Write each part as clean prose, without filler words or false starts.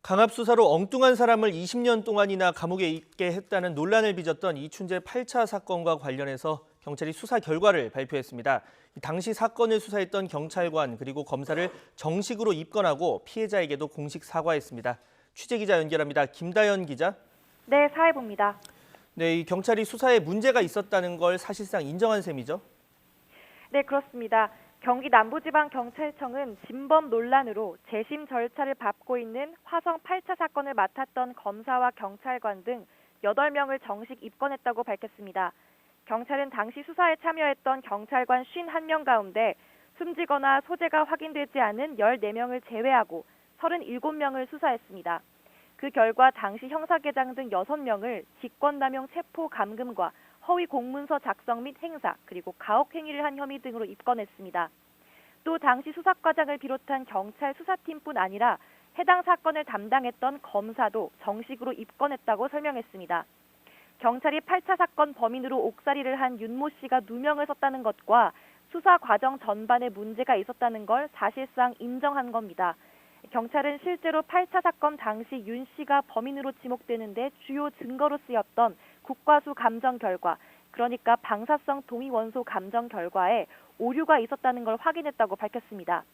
강압 수사로 엉뚱한 사람을 20년 동안이나 감옥에 있게 했다는 논란을 빚었던 이춘재 8차 사건과 관련해서 경찰이 수사 결과를 발표했습니다. 당시 사건을 수사했던 경찰관 그리고 검사를 정식으로 입건하고 피해자에게도 공식 사과했습니다. 취재기자 연결합니다. 김다연 기자. 네, 사회부입니다. 네, 이 경찰이 수사에 문제가 있었다는 걸 사실상 인정한 셈이죠? 네, 그렇습니다. 경기 남부지방경찰청은 진범 논란으로 재심 절차를 밟고 있는 화성 8차 사건을 맡았던 검사와 경찰관 등 8명을 정식 입건했다고 밝혔습니다. 경찰은 당시 수사에 참여했던 경찰관 51명 가운데 숨지거나 소재가 확인되지 않은 14명을 제외하고 37명을 수사했습니다. 그 결과 당시 형사계장 등 6명을 직권남용 체포 감금과 허위 공문서 작성 및 행사, 그리고 가혹 행위를 한 혐의 등으로 입건했습니다. 또 당시 수사과장을 비롯한 경찰 수사팀뿐 아니라 해당 사건을 담당했던 검사도 정식으로 입건했다고 설명했습니다. 경찰이 8차 사건 범인으로 옥살이를 한 윤모 씨가 누명을 썼다는 것과 수사 과정 전반에 문제가 있었다는 걸 사실상 인정한 겁니다. 경찰은 실제로 8차 사건 당시 윤 씨가 범인으로 지목되는데 주요 증거로 쓰였던 국과수 감정 결과, 그러니까 방사성 동위 원소 감정 결과에 오류가 있었다는 걸 확인했다고 밝혔습니다.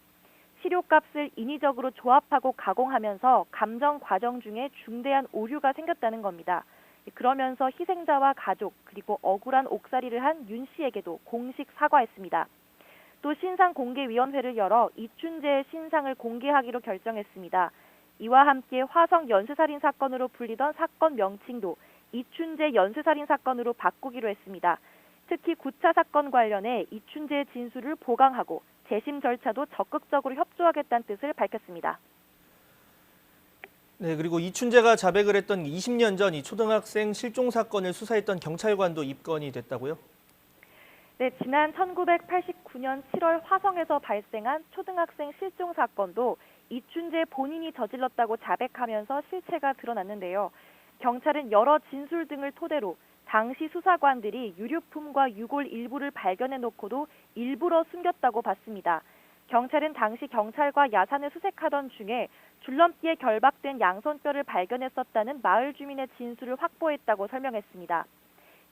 시료값을 인위적으로 조합하고 가공하면서 감정 과정 중에 중대한 오류가 생겼다는 겁니다. 그러면서 희생자와 가족 그리고 억울한 옥살이를 한 윤 씨에게도 공식 사과했습니다. 또 신상공개위원회를 열어 이춘재의 신상을 공개하기로 결정했습니다. 이와 함께 화성 연쇄살인 사건으로 불리던 사건 명칭도 이춘재 연쇄살인 사건으로 바꾸기로 했습니다. 특히 9차 사건 관련해 이춘재의 진술을 보강하고 재심 절차도 적극적으로 협조하겠다는 뜻을 밝혔습니다. 네, 그리고 이춘재가 자백을 했던 20년 전 이 초등학생 실종 사건을 수사했던 경찰관도 입건이 됐다고요? 네, 지난 1989년 7월 화성에서 발생한 초등학생 실종 사건도 이춘재 본인이 저질렀다고 자백하면서 실체가 드러났는데요. 경찰은 여러 진술 등을 토대로 당시 수사관들이 유류품과 유골 일부를 발견해 놓고도 일부러 숨겼다고 봤습니다. 경찰은 당시 경찰과 야산을 수색하던 중에 줄넘기에 결박된 양손뼈를 발견했었다는 마을 주민의 진술을 확보했다고 설명했습니다.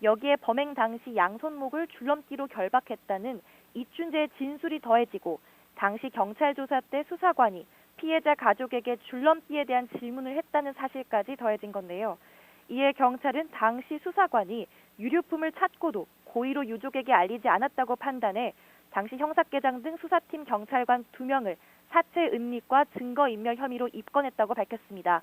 여기에 범행 당시 양손목을 줄넘기로 결박했다는 이춘재의 진술이 더해지고 당시 경찰 조사 때 수사관이 피해자 가족에게 줄넘기에 대한 질문을 했다는 사실까지 더해진 건데요. 이에 경찰은 당시 수사관이 유류품을 찾고도 고의로 유족에게 알리지 않았다고 판단해 당시 형사계장 등 수사팀 경찰관 2명을 사체 은닉과 증거인멸 혐의로 입건했다고 밝혔습니다.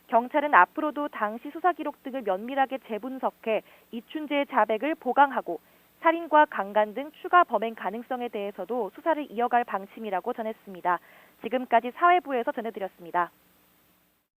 경찰은 앞으로도 당시 수사 기록 등을 면밀하게 재분석해 이춘재의 자백을 보강하고 살인과 강간 등 추가 범행 가능성에 대해서도 수사를 이어갈 방침이라고 전했습니다. 지금까지 사회부에서 전해드렸습니다.